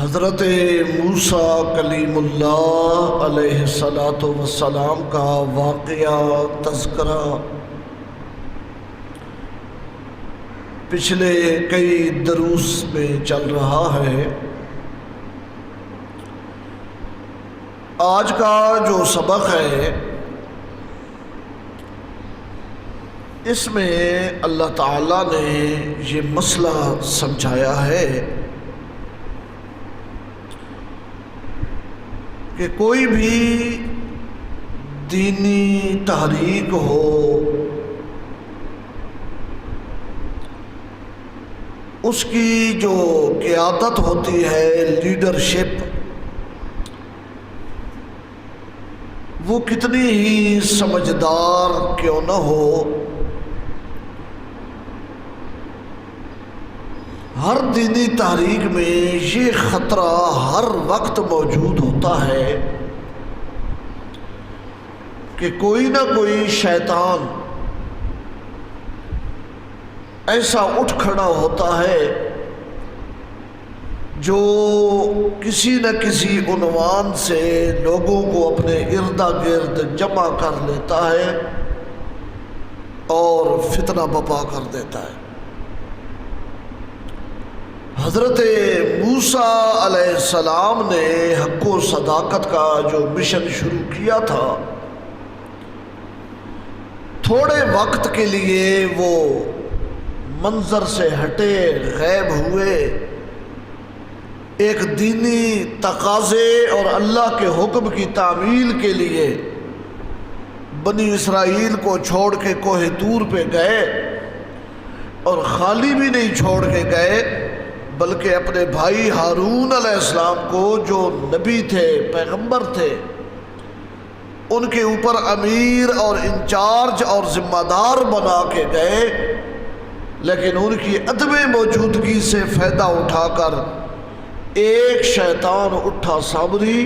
حضرت موسیٰ کلیم اللہ علیہ الصلاۃ والسلام کا واقعہ تذکرہ پچھلے کئی دروس میں چل رہا ہے۔ آج کا جو سبق ہے اس میں اللہ تعالیٰ نے یہ مسئلہ سمجھایا ہے کہ کوئی بھی دینی تحریک ہو، اس کی جو قیادت ہوتی ہے، لیڈرشپ، وہ کتنی ہی سمجھدار کیوں نہ ہو، ہر دینی تحریک میں یہ خطرہ ہر وقت موجود ہوتا ہے کہ کوئی نہ کوئی شیطان ایسا اٹھ کھڑا ہوتا ہے جو کسی نہ کسی عنوان سے لوگوں کو اپنے ارد گرد جمع کر لیتا ہے اور فتنہ برپا کر دیتا ہے۔ حضرت موسیٰ علیہ السلام نے حق و صداقت کا جو مشن شروع کیا تھا، تھوڑے وقت کے لیے وہ منظر سے ہٹے، غائب ہوئے، ایک دینی تقاضے اور اللہ کے حکم کی تعمیل کے لیے بنی اسرائیل کو چھوڑ کے کوہ طور پہ گئے، اور خالی بھی نہیں چھوڑ کے گئے بلکہ اپنے بھائی ہارون علیہ السلام کو، جو نبی تھے، پیغمبر تھے، ان کے اوپر امیر اور انچارج اور ذمہ دار بنا کے گئے، لیکن ان کی عدم موجودگی سے فائدہ اٹھا کر ایک شیطان اٹھا سامری،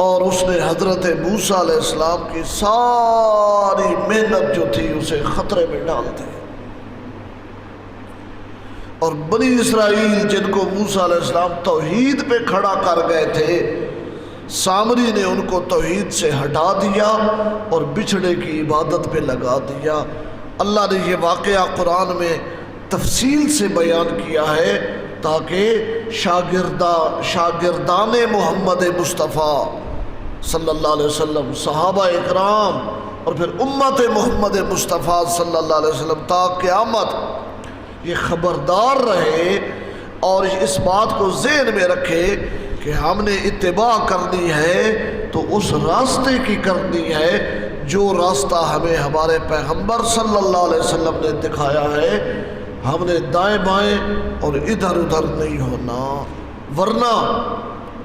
اور اس نے حضرت موسیٰ علیہ السلام کی ساری محنت جو تھی اسے خطرے میں ڈال دی، اور بنی اسرائیل جن کو موسیٰ علیہ السلام توحید پہ کھڑا کر گئے تھے، سامری نے ان کو توحید سے ہٹا دیا اور بچھڑے کی عبادت پہ لگا دیا۔ اللہ نے یہ واقعہ قرآن میں تفصیل سے بیان کیا ہے تاکہ شاگردان محمد مصطفیٰ صلی اللہ علیہ وسلم، صحابہ اکرام، اور پھر امت محمد مصطفیٰ صلی اللہ علیہ وسلم تا قیامت یہ خبردار رہے اور اس بات کو ذہن میں رکھے کہ ہم نے اتباع کرنی ہے تو اس راستے کی کرنی ہے جو راستہ ہمیں ہمارے پیغمبر صلی اللہ علیہ وسلم نے دکھایا ہے۔ ہم نے دائیں بائیں اور ادھر ادھر نہیں ہونا، ورنہ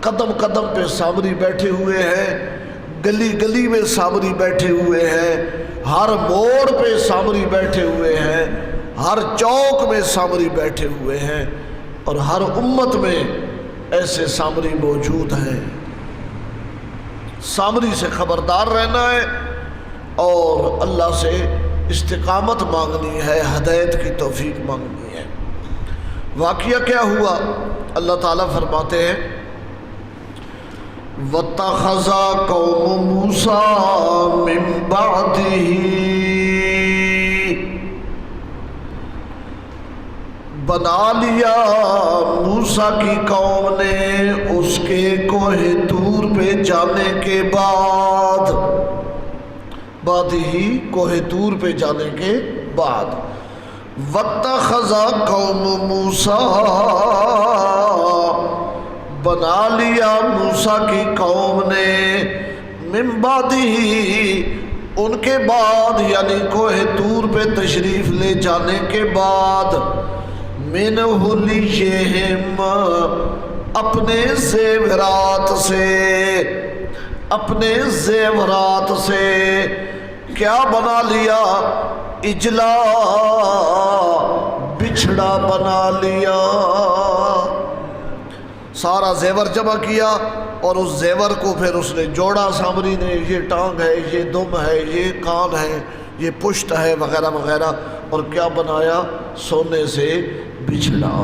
قدم قدم پہ سامری بیٹھے ہوئے ہیں، گلی گلی میں سامری بیٹھے ہوئے ہیں، ہر موڑ پہ سامری بیٹھے ہوئے ہیں، ہر چوک میں سامری بیٹھے ہوئے ہیں، اور ہر امت میں ایسے سامری موجود ہیں۔ سامری سے خبردار رہنا ہے اور اللہ سے استقامت مانگنی ہے، ہدایت کی توفیق مانگنی ہے۔ واقعہ کیا ہوا؟ اللہ تعالیٰ فرماتے ہیں وَاتَّخَذَ قَوْمُ مُوسَىٰ مِن بَعْدِهِ، بنا لیا موسیٰ کی قوم نے اس کے کوہ طور پہ جانے کے بعد ہی کوہ طور پہ جانے کے بعد وَاتَّخَذَ قَوْمُ مُوسَىٰ، بنا لیا موسیٰ کی قوم نے من بعدہ، ان کے بعد یعنی کوہ طور پہ تشریف لے جانے کے بعد، من حلیہم، اپنے زیورات سے کیا بنا لیا؟ اجلا، بچھڑا بنا لیا۔ سارا زیور جمع کیا اور اس زیور کو پھر اس نے جوڑا، سامری نے، یہ ٹانگ ہے، یہ دم ہے، یہ کان ہے، یہ پشت ہے، وغیرہ وغیرہ، اور کیا بنایا؟ سونے سے بچھڑا۔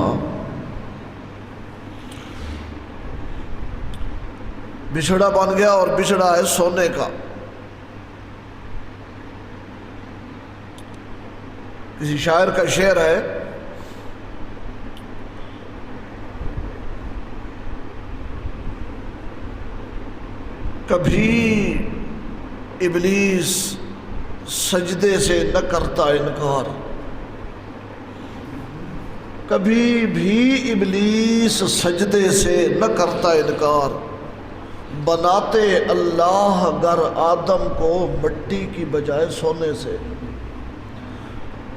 بچھڑا بن گیا، اور بچھڑا ہے سونے کا۔ کسی شاعر کا شعر ہے، کبھی ابلیس سجدے سے نہ کرتا انکار، کبھی بھی ابلیس سجدے سے نہ کرتا انکار، بناتے اللہ گر آدم کو مٹی کی بجائے سونے سے،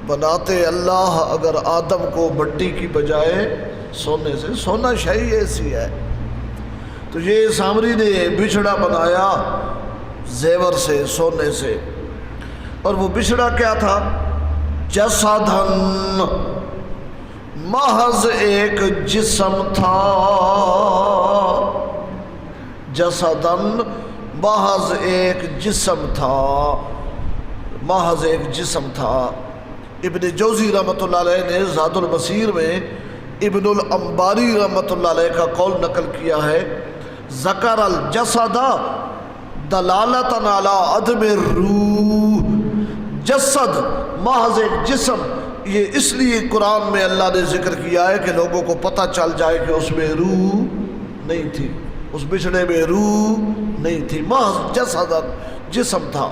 بناتے اللہ اگر آدم کو مٹی کی بجائے سونے سے۔ سونا شے ایسی ہے، تو یہ سامری نے بچھڑا بنایا زیور سے، سونے سے، اور وہ بچھڑا کیا تھا؟ جسدن، محض ایک جسم تھا، جسدن محض ایک جسم تھا، محض ایک جسم تھا۔ ابن جوزی رحمۃ اللہ علیہ نے زاد المسیر میں ابن الانباری رحمۃ اللہ علیہ کا قول نقل کیا ہے، ذکر الجسد دلالتاً علی عدم الروح، جسد محض ایک جسم، یہ اس لیے قرآن میں اللہ نے ذکر کیا ہے کہ لوگوں کو پتہ چل جائے کہ اس میں روح نہیں تھی، اس بچھڑے میں روح نہیں تھی، محض جسد جسم تھا۔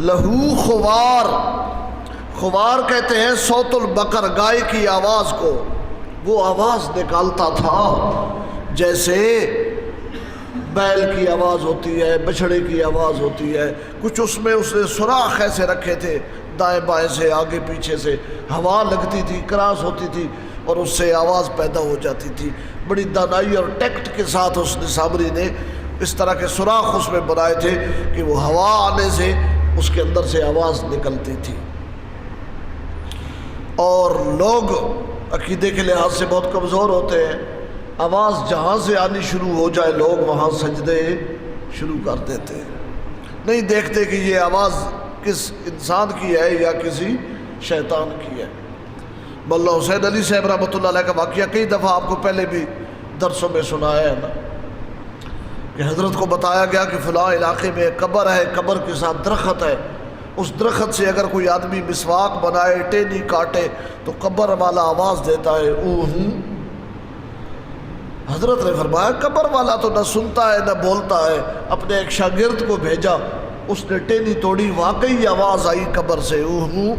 لہو خوار، خوار کہتے ہیں صوت البقر، گائے کی آواز کو، وہ آواز نکالتا تھا جیسے بیل کی آواز ہوتی ہے، بچھڑے کی آواز ہوتی ہے، کچھ اس میں اس نے سوراخ ایسے رکھے تھے، دائیں بائیں سے، آگے پیچھے سے ہوا لگتی تھی، کراس ہوتی تھی، اور اس سے آواز پیدا ہو جاتی تھی۔ بڑی دانائی اور ٹیکٹ کے ساتھ اس نے سامری نے اس طرح کے سوراخ اس میں بنائے تھے کہ وہ ہوا آنے سے اس کے اندر سے آواز نکلتی تھی۔ اور لوگ عقیدے کے لحاظ سے بہت کمزور ہوتے ہیں، آواز جہاں سے آنی شروع ہو جائے لوگ وہاں سجدے شروع کر دیتے ہیں، نہیں دیکھتے کہ یہ آواز کس انسان کی ہے یا کسی شیطان کی ہے۔ مولانا حسین علی صاحب رحمۃ اللہ علیہ کا واقعہ کئی دفعہ آپ کو پہلے بھی درسوں میں سنایا ہے نا، کہ حضرت کو بتایا گیا کہ فلاں علاقے میں قبر ہے، قبر کے ساتھ درخت ہے، اس درخت سے اگر کوئی آدمی مسواک بنائے، ٹینی کاٹے، تو قبر والا آواز دیتا ہے اوہوں۔ حضرت نے فرمایا قبر والا تو نہ سنتا ہے نہ بولتا ہے، اپنے ایک شاگرد کو بھیجا، اس نے ٹینی توڑی، واقعی آواز آئی قبر سے اوہوں،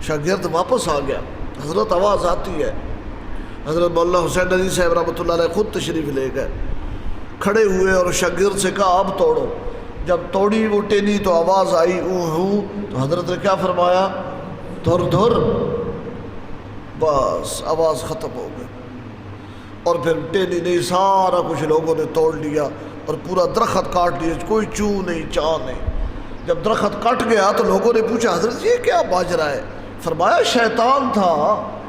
شاگرد واپس آ گیا، حضرت آواز آتی ہے۔ حضرت مولانا حسین علی صاحب رحمۃ اللہ علیہ خود تشریف لے گئے، کھڑے ہوئے اور شاگرد سے کہا اب توڑو، جب توڑی وہ ٹینی تو آواز آئی اوہوں، تو حضرت نے کیا فرمایا؟ دھر دھر، بس آواز ختم ہو گئی، اور پھر ٹینی نہیں، سارا کچھ لوگوں نے توڑ لیا اور پورا درخت کاٹ لیا، کوئی چو نہیں چاں نہیں۔ جب درخت کٹ گیا تو لوگوں نے پوچھا حضرت یہ کیا باج رہا ہے؟ فرمایا شیطان تھا،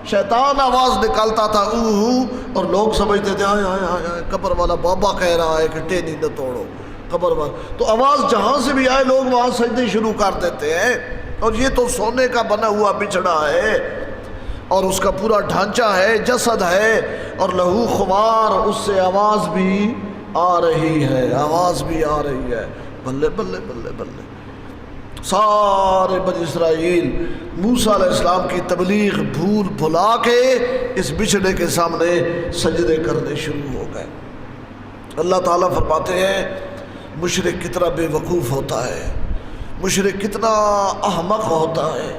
شیطان آواز نکالتا تھا اوہوں، اور لوگ سمجھتے تھے آئے آئے آئے آئے قبر والا بابا کہہ رہا ہے کہ ٹینی نہ توڑو، قبر والا، تو آواز جہاں سے بھی آئے لوگ وہاں سجدے شروع کر دیتے ہیں۔ اور یہ تو سونے کا بنا ہوا بچھڑا ہے، اور اس کا پورا ڈھانچہ ہے، جسد ہے، اور لہو خوار، اس سے آواز بھی آ رہی ہے، آواز بھی آ رہی ہے۔ بلے بلے بلے بلے، سارے بنی اسرائیل موسیٰ علیہ السلام کی تبلیغ بھول بھلا کے اس بچھڑے کے سامنے سجدے کرنے شروع ہو گئے۔ اللہ تعالیٰ فرماتے ہیں مشرک کتنا بے وقوف ہوتا ہے، مشرک کتنا احمق ہوتا ہے۔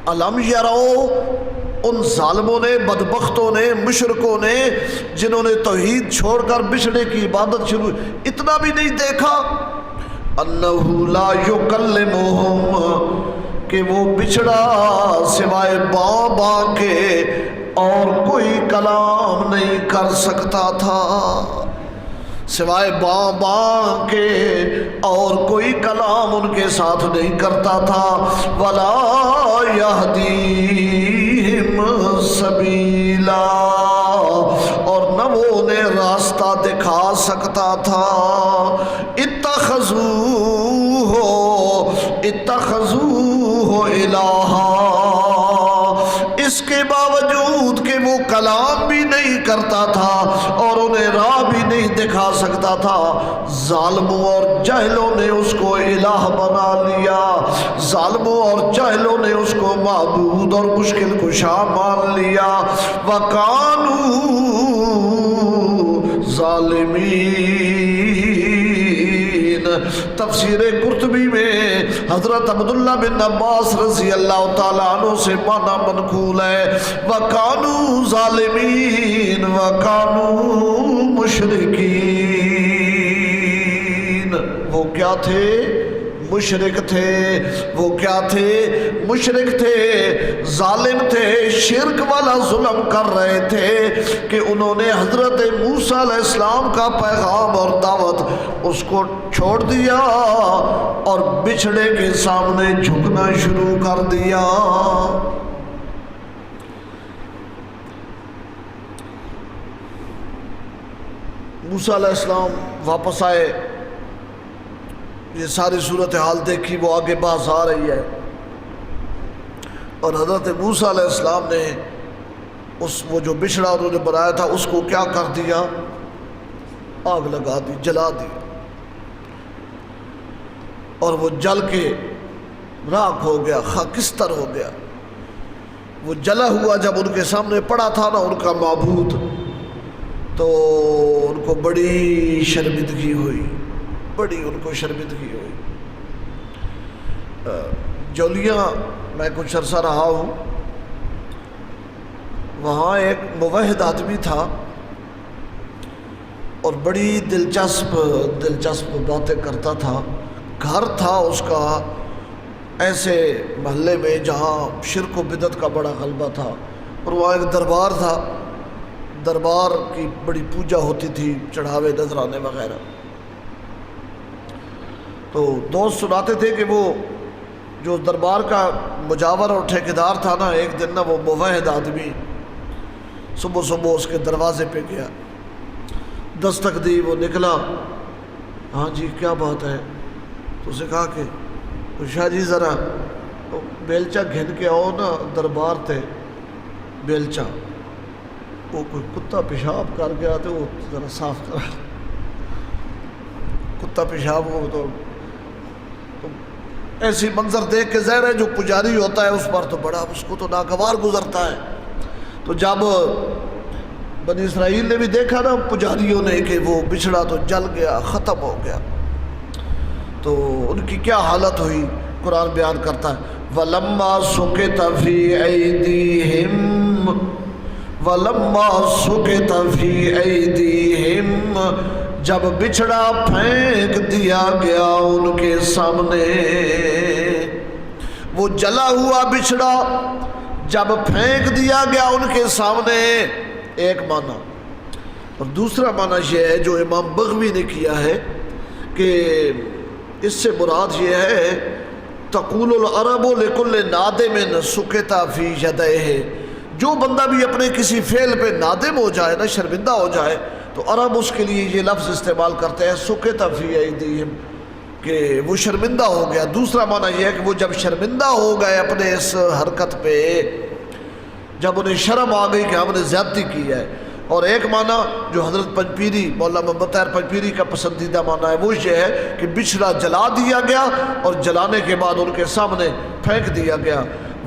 علم یرو، ان ظالموں نے، بدبختوں نے، مشرکوں نے، جنہوں نے توحید چھوڑ کر بچھڑے کی عبادت شروع، اتنا بھی نہیں دیکھا انہ لا یکلمہم، کہ وہ بچھڑا سوائے باں باں کے اور کوئی کلام نہیں کر سکتا تھا، سوائے باں باں کے اور کوئی کلام ان کے ساتھ نہیں کرتا تھا۔ وَلَا يَهْدِيهِمْ سَبِيلًا، اور نہ وہ انہیں راستہ دکھا سکتا تھا۔ اتخذوه الہا، اس کے باوجود کہ وہ کلام بھی نہیں کرتا تھا اور انہیں راہ بھی نہیں دکھا سکتا تھا، ظالموں اور جاہلوں نے اس کو الہ بنا لیا، ظالموں اور جاہلوں نے اس کو معبود اور مشکل کشا مان لیا۔ وَكَانُوا ظَالِمِينَ۔ تفسیر قرطبی میں حضرت عبداللہ بن عباس رضی اللہ تعالیٰ عنہ سے معنی منقول ہے، وَكَانُوا ظَالِمِينَ وَكَانُوا مُشْرِكِينَ۔ وہ کیا تھے؟ مشرک تھے۔ وہ کیا تھے؟ مشرک تھے، ظالم تھے، شرک والا ظلم کر رہے تھے کہ انہوں نے حضرت موسیٰ علیہ السلام کا پیغام اور دعوت اس کو چھوڑ دیا اور بچھڑے کے سامنے جھکنا شروع کر دیا۔ موسیٰ علیہ السلام واپس آئے، یہ ساری صورتحال دیکھی، وہ آگے باز آ رہی ہے، اور حضرت موسیٰ علیہ السلام نے وہ جو بچھڑا انہوں نے بنایا تھا اس کو کیا کر دیا؟ آگ لگا دی، جلا دی، اور وہ جل کے راکھ ہو گیا، خاکستر ہو گیا۔ وہ جلا ہوا جب ان کے سامنے پڑا تھا نا ان کا معبود، تو ان کو بڑی شرمندگی ہوئی، بڑی ان کو شرمندگی ہوئی۔ جولیاں میں کچھ عرصہ رہا ہوں، وہاں ایک موحد آدمی تھا اور بڑی دلچسپ باتیں کرتا تھا۔ گھر تھا اس کا ایسے محلے میں جہاں شرک و بدعت کا بڑا غلبہ تھا، اور وہاں ایک دربار تھا، دربار کی بڑی پوجا ہوتی تھی، چڑھاوے نذرانے وغیرہ۔ تو دوست سناتے تھے کہ وہ جو دربار کا مجاور اور ٹھیکیدار تھا نا، ایک دن نا وہ موحد آدمی صبح صبح اس کے دروازے پہ گیا، دستک دی، وہ نکلا، ہاں جی کیا بات ہے؟ تو اسے کہا کہ شاہ جی ذرا بیلچا گھن کے آؤ نا، دربار تھے بیلچا، وہ کوئی کتا پیشاب کر گیا تو وہ ذرا صاف کرا، کتا پیشاب ہو تو ایسی منظر دیکھ کے ظاہر ہے جو پجاری ہوتا ہے اس پر تو بڑا اس کو تو ناگوار گزرتا ہے۔ تو جب بنی اسرائیل نے بھی دیکھا نا پجاریوں نے کہ وہ بچھڑا تو جل گیا، ختم ہو گیا، تو ان کی کیا حالت ہوئی قرآن بیان کرتا ہے، وَلَمَّا سُقِطَ فِي أَيْدِيهِمْ وَلَمَّا سُقِطَ فِي أَيْدِيهِمْ، جب بچھڑا پھینک دیا گیا ان کے سامنے، وہ جلا ہوا بچھڑا جب پھینک دیا گیا ان کے سامنے، ایک معنی، اور دوسرا معنی یہ ہے جو امام بغوی نے کیا ہے کہ اس سے مراد یہ ہے تقول العرب لکل نادم سقط فی یدیہ، جو بندہ بھی اپنے کسی فعل پہ نادم ہو جائے نا، شرمندہ ہو جائے، تو عرب اس کے لیے یہ لفظ استعمال کرتے ہیں سقط فی ایدیہم، کہ وہ شرمندہ ہو گیا۔ دوسرا معنی یہ ہے کہ وہ جب شرمندہ ہو گئے اپنے اس حرکت پہ، جب انہیں شرم آ گئی کہ ہم نے زیادتی کی ہے۔ اور ایک معنی جو حضرت پنجپیری مولانا محمد طاہر پنجپیری کا پسندیدہ معنی ہے وہ یہ ہے کہ بچھڑا جلا دیا گیا اور جلانے کے بعد ان کے سامنے پھینک دیا گیا۔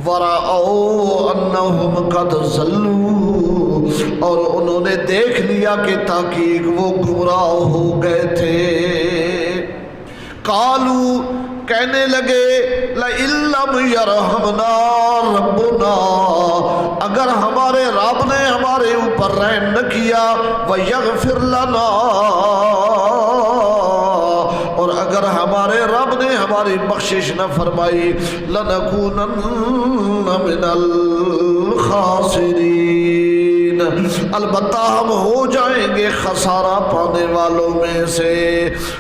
وَرَأَوْا أَنَّهُمْ قَدْ ضَلُّوا، اور انہوں نے دیکھ لیا کہ تحقیق وہ گمراہ ہو گئے تھے۔ قَالُوا، کہنے لگے، لَئِن لَّمْ يَرْحَمْنَا رَبُّنَا، اگر ہمارے رب نے ہمارے اوپر رحم نہ کیا، وَيَغْفِرْ لَنَا، اور اگر ہمارے رب نے ہماری بخشش نہ فرمائی، لَنَكُونَنَّ مِنَ الْخَاسِرِينَ، البتہ ہم ہو جائیں گے خسارہ پانے والوں میں سے۔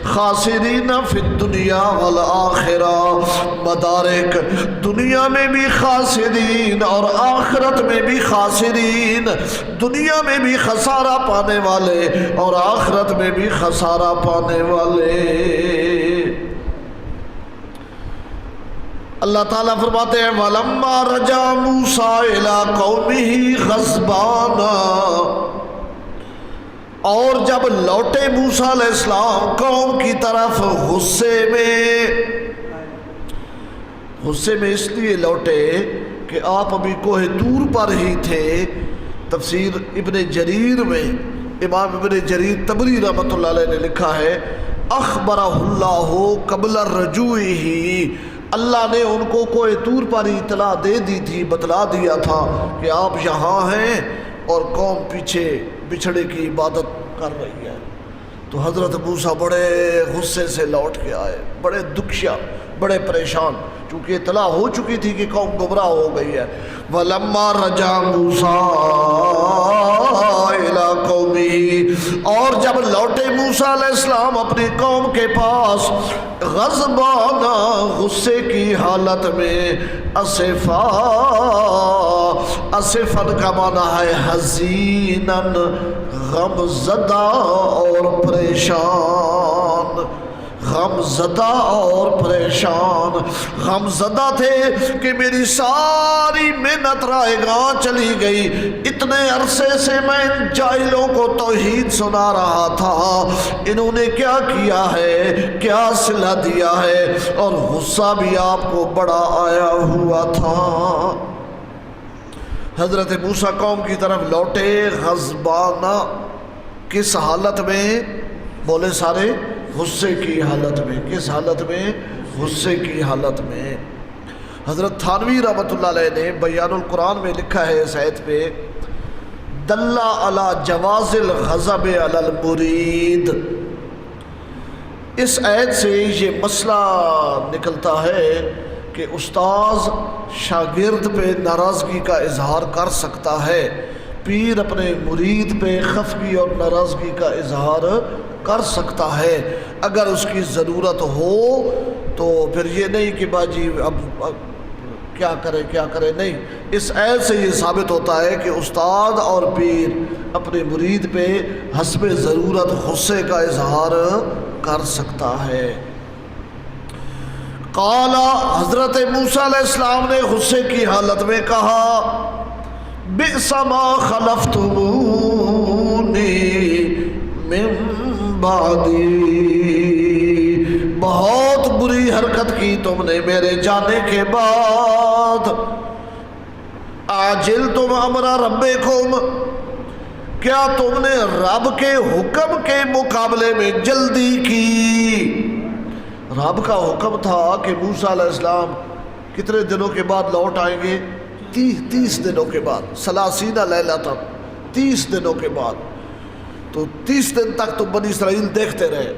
خاسرین فی الدنیا والآخرہ، مدارک، دنیا میں بھی خاسرین اور آخرت میں بھی خاسرین، دنیا میں بھی خسارہ پانے والے اور آخرت میں بھی خسارہ پانے والے۔ اللہ تعالیٰ فرماتے ہیں وَلَمَّا رَجَعَ مُوسَىٰ إِلَىٰ قَوْمِهِ غَضْبَانًا، اور جب لوٹے موسیٰ علیہ السلام قوم کی طرف غصے میں اس لیے لوٹے کہ آپ ابھی کوہ طور پر ہی تھے۔ تفسیر ابن جریر میں امام ابن جریر طبری رحمۃ اللہ علیہ نے لکھا ہے اخبرہ اللہ قبل الرجوع ہی، اللہ نے ان کو کوہ طور پر ہی اطلاع دے دی تھی، بتلا دیا تھا کہ آپ یہاں ہیں اور قوم پیچھے بچھڑے کی عبادت کر رہی ہے۔ تو حضرت موسیٰ بڑے غصے سے لوٹ کے آئے، بڑے دکھیا، بڑے پریشان، چونکہ اطلاع ہو چکی تھی کہ قوم گمراہ ہو گئی ہے۔ وَلَمَّا رَجَعَ مُوسَىٰ إِلَىٰ قَوْمِهِ، اور جب لوٹے موسیٰ علیہ السلام اپنی قوم کے پاس غضبانہ، غصے کی حالت میں، اسفن کا معنی ہے حزیناً، غم زدہ اور پریشان، غم زدہ اور پریشان، غم زدہ تھے کہ میری ساری محنت رائے گاں چلی گئی، اتنے عرصے سے میں ان جاہلوں کو توحید سنا رہا تھا، انہوں نے کیا کیا ہے، کیا صلہ دیا ہے، اور غصہ بھی آپ کو بڑا آیا ہوا تھا۔ حضرت موسیٰ قوم کی طرف لوٹے غضبانہ، کس حالت میں؟ بولے سارے، غصے کی حالت میں۔ کس حالت میں؟ غصے کی حالت میں۔ حضرت تھانوی رحمۃ اللہ علیہ نے بیان القرآن میں لکھا ہے اس آیت پہ دل علی جواز الغضب علی المرید، اس آیت سے یہ مسئلہ نکلتا ہے کہ استاذ شاگرد پہ ناراضگی کا اظہار کر سکتا ہے، پیر اپنے مرید پہ خفگی اور ناراضگی کا اظہار کر سکتا ہے اگر اس کی ضرورت ہو۔ تو پھر یہ نہیں کہ باجی اب کیا کرے، نہیں، اس آیت سے یہ ثابت ہوتا ہے کہ استاد اور پیر اپنے مرید پہ حسب ضرورت غصے کا اظہار کر سکتا ہے۔ قال، حضرت موسیٰ علیہ السلام نے غصے کی حالت میں کہا بئس ما خلفتمونی من بعدی، بہت بری حرکت کی تم نے میرے جانے کے بعد۔ عاجلتم امر ربکم، کیا تم نے رب کے حکم کے مقابلے میں جلدی کی؟ رب کا حکم تھا کہ موسیٰ علیہ السلام کتنے دنوں کے بعد لوٹ آئیں گے؟ 30 دنوں کے بعد، 30 لیلۃ، 30 دنوں کے بعد۔ تو 30 دن تک تو بنی اسرائیل دیکھتے رہے،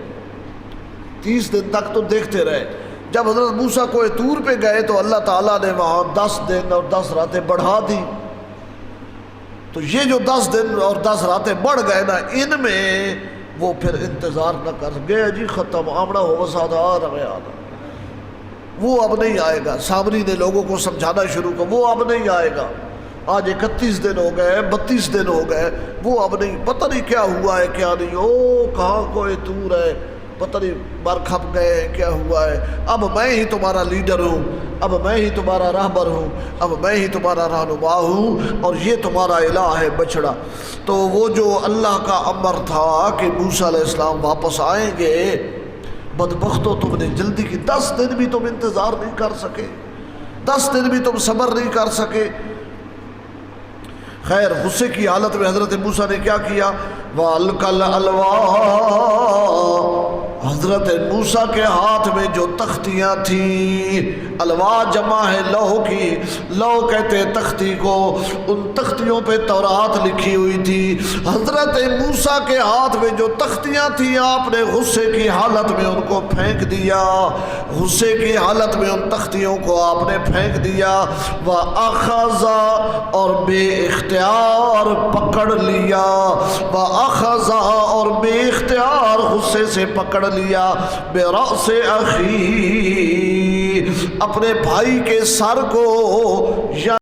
30 دن تک تو دیکھتے رہے۔ جب حضرت موسیٰ کوہ طور پہ گئے تو اللہ تعالیٰ نے وہاں 10 دن اور 10 راتیں بڑھا دی۔ تو یہ جو 10 دن اور 10 راتیں بڑھ گئے نا، ان میں وہ پھر انتظار نہ کر گئے، جی ختم، آمڑا ہو وسادہ رہا، وہ اب نہیں آئے گا۔ سامری نے لوگوں کو سمجھانا شروع کیا، وہ اب نہیں آئے گا۔ آج 31 دن ہو گئے، 32 دن ہو گئے، وہ اب نہیں، پتہ نہیں کیا ہوا ہے کیا نہیں، کہاں کوئی طور ہے، پتہ نہیں مر کھپ گئے ہیں، کیا ہوا ہے۔ اب میں ہی تمہارا لیڈر ہوں، اب میں ہی تمہارا راہبر ہوں، اب میں ہی تمہارا رہنما ہوں، اور یہ تمہارا الہ ہے بچڑا۔ تو وہ جو اللہ کا امر تھا کہ موسیٰ علیہ السلام واپس آئیں گے، بدبختو تم نے جلدی کی، 10 دن بھی تم انتظار نہیں کر سکے، 10 دن بھی تم صبر نہیں کر سکے۔ خیر، غصے کی حالت میں حضرت موسیٰ نے کیا کیا؟ وَأَلْقَى الْأَلْوَاحَ، حضرت موسیٰ کے ہاتھ میں جو تختیاں تھیں، الواح جمع ہے لوح کی، لوح کہتے ہیں تختی کو، ان تختیوں پہ تورات لکھی ہوئی تھی۔ حضرت موسیٰ کے ہاتھ میں جو تختیاں تھیں، آپ نے غصے کی حالت میں ان کو پھینک دیا، غصے کی حالت میں ان تختیوں کو آپ نے پھینک دیا۔ وَأَخَذَ، اور بے اختیار پکڑ لیا، وَأَخَذَ، اور بے اختیار غصے سے پکڑ لیا، بِرَأْسِ أَخِيهِ، اپنے بھائی کے سر کو،